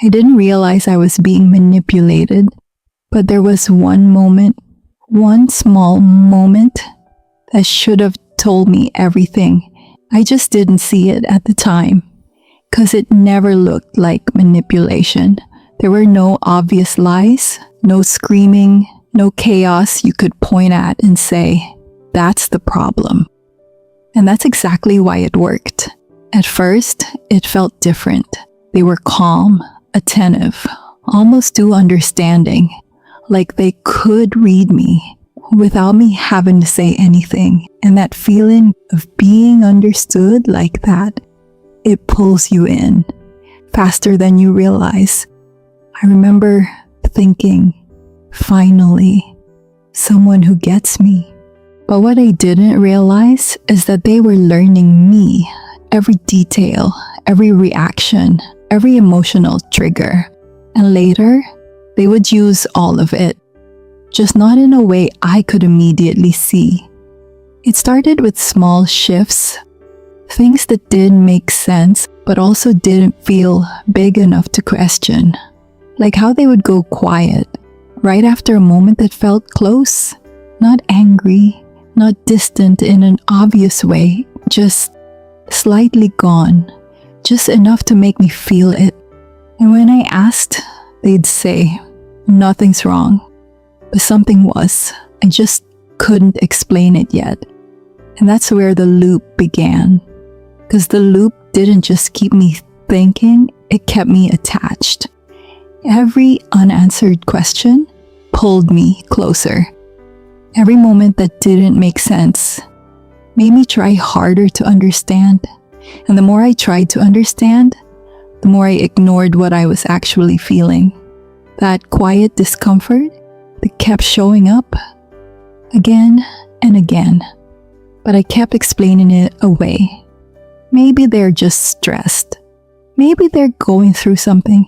I didn't realize I was being manipulated, but there was one small moment that should have told me everything. I just didn't see it at the time, because it never looked like manipulation. There were no obvious lies, no screaming, no chaos you could point at and say, "That's the problem." And that's exactly why it worked. At first, it felt different. They were calm, attentive, almost too understanding, like they could read me without me having to say anything. And that feeling of being understood like that, it pulls you in faster than you realize. I remember thinking, finally, someone who gets me. But what I didn't realize is that they were learning me, every detail, every reaction, every emotional trigger. And later, they would use all of it, just not in a way I could immediately see. It started with small shifts, things that didn't make sense, but also didn't feel big enough to question. Like how they would go quiet right after a moment that felt close, not angry, not distant in an obvious way, just slightly gone, just enough to make me feel it. And when I asked, they'd say, "Nothing's wrong," but something was. I just couldn't explain it yet. And that's where the loop began. Because the loop didn't just keep me thinking, it kept me attached. Every unanswered question pulled me closer. Every moment that didn't make sense made me try harder to understand. And the more I tried to understand, the more I ignored what I was actually feeling. That quiet discomfort that kept showing up again and again. But I kept explaining it away. Maybe they're just stressed. Maybe they're going through something.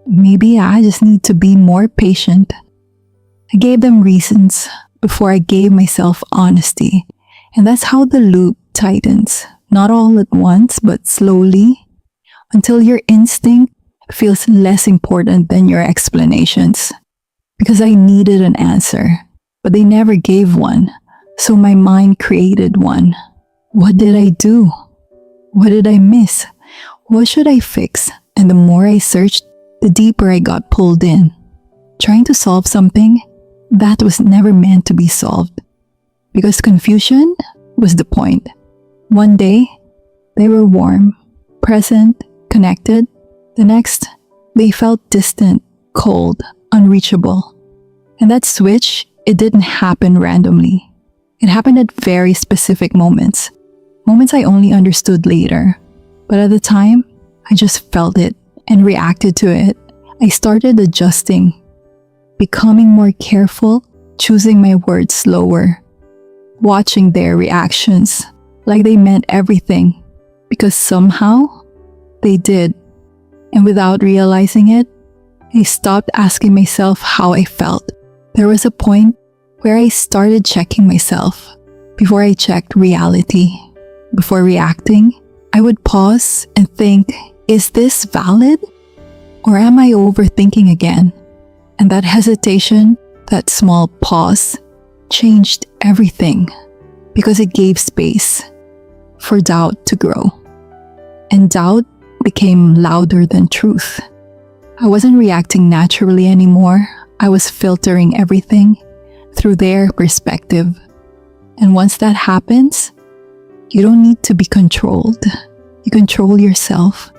Maybe I just need to be more patient. I gave them reasons before I gave myself honesty. And that's how the loop tightens. Not all at once, but slowly, until your instinct feels less important than your explanations. Because I needed an answer, but they never gave one. So my mind created one. What did I do? What did I miss? What should I fix? And the more I searched, the deeper I got pulled in, trying to solve something that was never meant to be solved. Because confusion was the point. One day, they were warm, present, connected. The next, they felt distant, cold, unreachable. And that switch, it didn't happen randomly. It happened at very specific moments. Moments I only understood later. But at the time, I just felt it and reacted to it. I started adjusting, becoming more careful, choosing my words slower, watching their reactions like they meant everything, because somehow they did. And without realizing it, I stopped asking myself how I felt. There was a point where I started checking myself before I checked reality. Before reacting, I would pause and think, is this valid? Or am I overthinking again? And that hesitation, that small pause, changed everything because it gave space for doubt to grow. And doubt became louder than truth. I wasn't reacting naturally anymore. I was filtering everything through their perspective. And once that happens, you don't need to be controlled. You control yourself.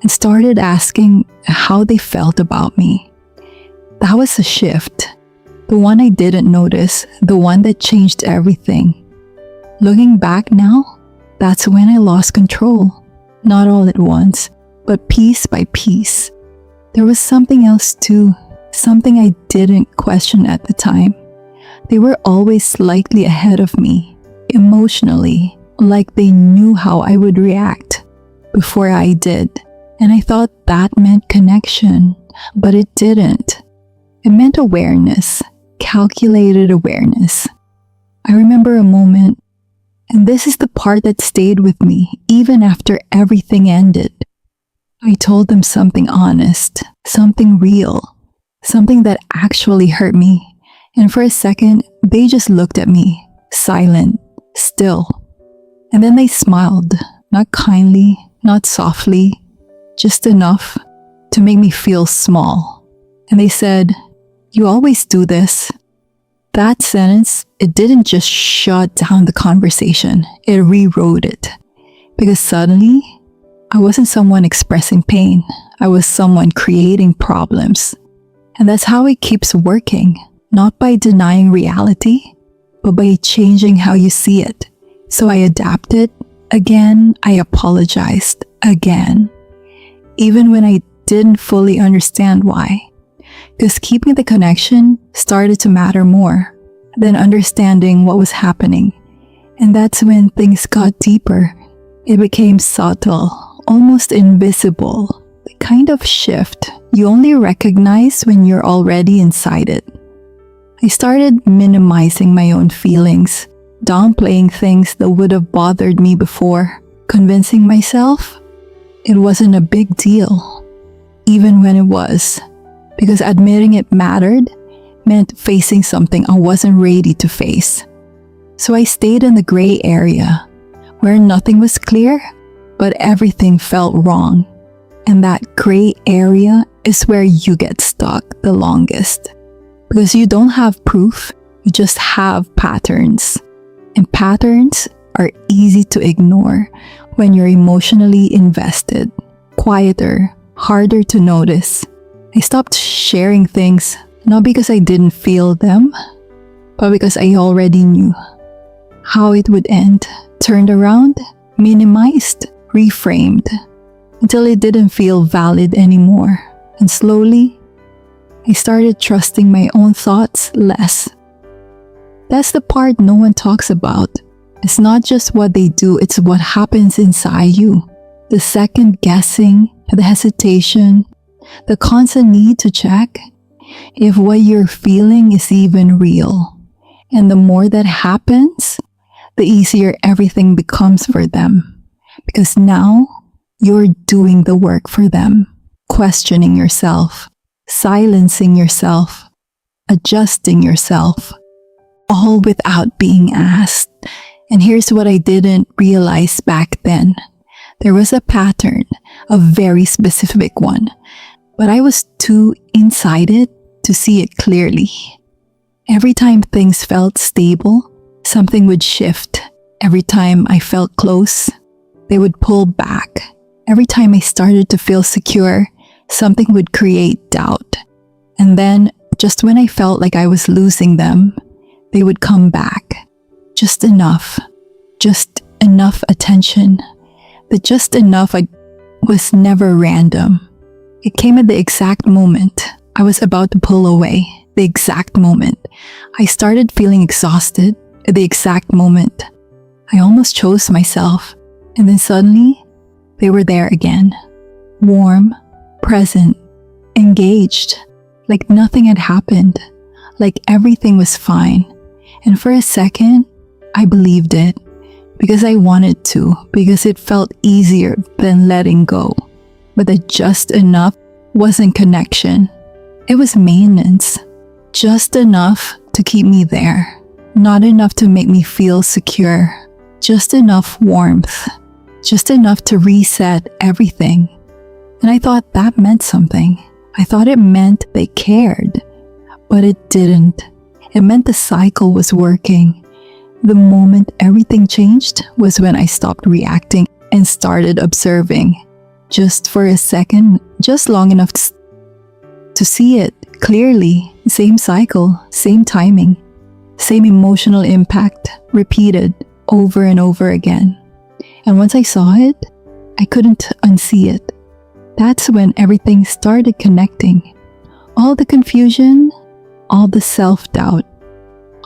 And started asking how they felt about me. That was a shift. The one I didn't notice, the one that changed everything. Looking back now, that's when I lost control. Not all at once, but piece by piece. There was something else too, something I didn't question at the time. They were always slightly ahead of me, emotionally, like they knew how I would react before I did. And I thought that meant connection, but it didn't. It meant awareness, calculated awareness. I remember a moment, and this is the part that stayed with me even after everything ended. I told them something honest, something real, something that actually hurt me. And for a second, they just looked at me, silent, still. And then they smiled, not kindly, not softly, just enough to make me feel small. And they said, "You always do this." That sentence, it didn't just shut down the conversation, it rewrote it. Because suddenly, I wasn't someone expressing pain, I was someone creating problems. And that's how it keeps working, not by denying reality, but by changing how you see it. So I adapted again, I apologized again, even when I didn't fully understand why. Because keeping the connection started to matter more than understanding what was happening. And that's when things got deeper. It became subtle, almost invisible, the kind of shift you only recognize when you're already inside it. I started minimizing my own feelings, downplaying things that would have bothered me before, convincing myself it wasn't a big deal, even when it was. Because admitting it mattered meant facing something I wasn't ready to face. So I stayed in the gray area, where nothing was clear, but everything felt wrong. And that gray area is where you get stuck the longest. Because you don't have proof, you just have patterns. And patterns are easy to ignore when you're emotionally invested, quieter, harder to notice. I stopped sharing things, not because I didn't feel them, but because I already knew how it would end. Turned around, minimized, reframed, until it didn't feel valid anymore. And slowly, I started trusting my own thoughts less. That's the part no one talks about. It's not just what they do, it's what happens inside you. The second guessing, the hesitation, the constant need to check if what you're feeling is even real. And the more that happens, the easier everything becomes for them. Because now, you're doing the work for them, questioning yourself, silencing yourself, adjusting yourself, all without being asked. And here's what I didn't realize back then. There was a pattern, a very specific one, but I was too inside it to see it clearly. Every time things felt stable, something would shift. Every time I felt close, they would pull back. Every time I started to feel secure, something would create doubt. And then, just when I felt like I was losing them, they would come back. Just enough attention. The just enough was never random. It came at the exact moment I was about to pull away. The exact moment I started feeling exhausted. At the exact moment I almost chose myself. And then suddenly, they were there again. Warm, present, engaged. Like nothing had happened. Like everything was fine. And for a second, I believed it. Because I wanted to. Because it felt easier than letting go. But the just enough wasn't connection. It was maintenance. Just enough to keep me there. Not enough to make me feel secure. Just enough warmth. Just enough to reset everything. And I thought that meant something. I thought it meant they cared. But it didn't. It meant the cycle was working. The moment everything changed was when I stopped reacting and started observing. Just for a second, just long enough to see it clearly. Same cycle, same timing, same emotional impact, repeated over and over again. And once I saw it, I couldn't unsee it. That's when everything started connecting. All the confusion, all the self-doubt,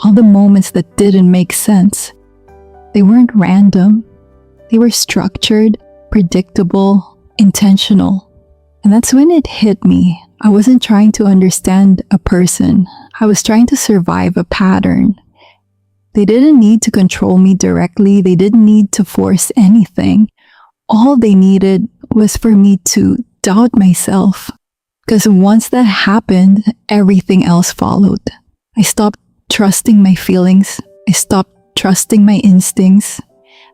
all the moments that didn't make sense. They weren't random. They were structured, predictable, intentional. And that's when it hit me. I wasn't trying to understand a person. I was trying to survive a pattern. They didn't need to control me directly. They didn't need to force anything. All they needed was for me to doubt myself. Because once that happened, everything else followed. I stopped trusting my feelings. I stopped trusting my instincts.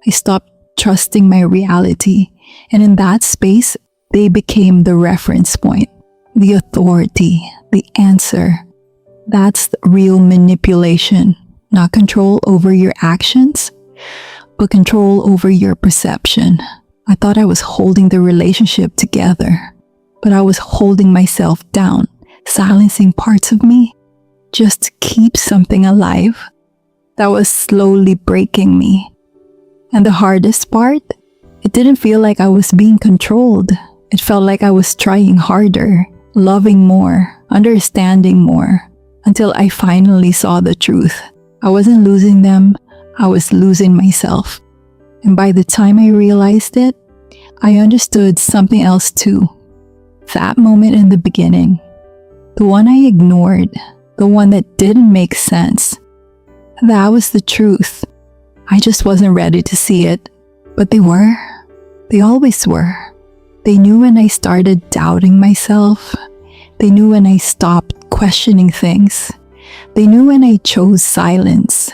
I stopped trusting my reality. And in that space, they became the reference point, the authority, the answer. That's the real manipulation. Not control over your actions, but control over your perception. I thought I was holding the relationship together, but I was holding myself down, silencing parts of me just to keep something alive that was slowly breaking me. And the hardest part, it didn't feel like I was being controlled. It felt like I was trying harder, loving more, understanding more, until I finally saw the truth. I wasn't losing them, I was losing myself. And by the time I realized it, I understood something else too. That moment in the beginning, the one I ignored, the one that didn't make sense, that was the truth. I just wasn't ready to see it. But they were. They always were. They knew when I started doubting myself. They knew when I stopped questioning things. They knew when I chose silence.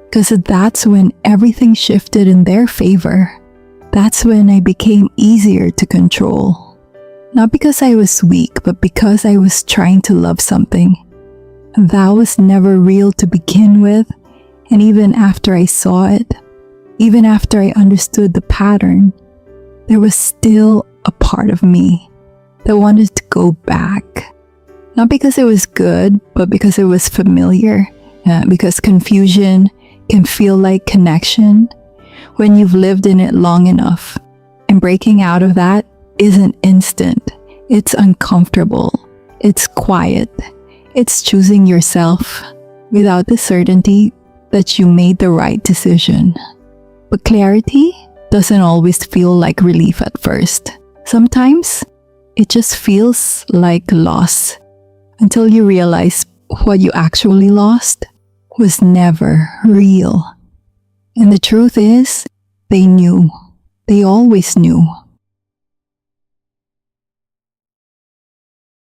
Because that's when everything shifted in their favor. That's when I became easier to control. Not because I was weak, but because I was trying to love something that was never real to begin with. And even after I saw it, even after I understood the pattern, there was still a part of me that wanted to go back. Not because it was good, but because it was familiar. Because confusion can feel like connection when you've lived in it long enough. And breaking out of that isn't instant. It's uncomfortable. It's quiet. It's choosing yourself without the certainty that you made the right decision. But clarity doesn't always feel like relief at first. Sometimes it just feels like loss until you realize what you actually lost was never real. And the truth is, they knew. They always knew.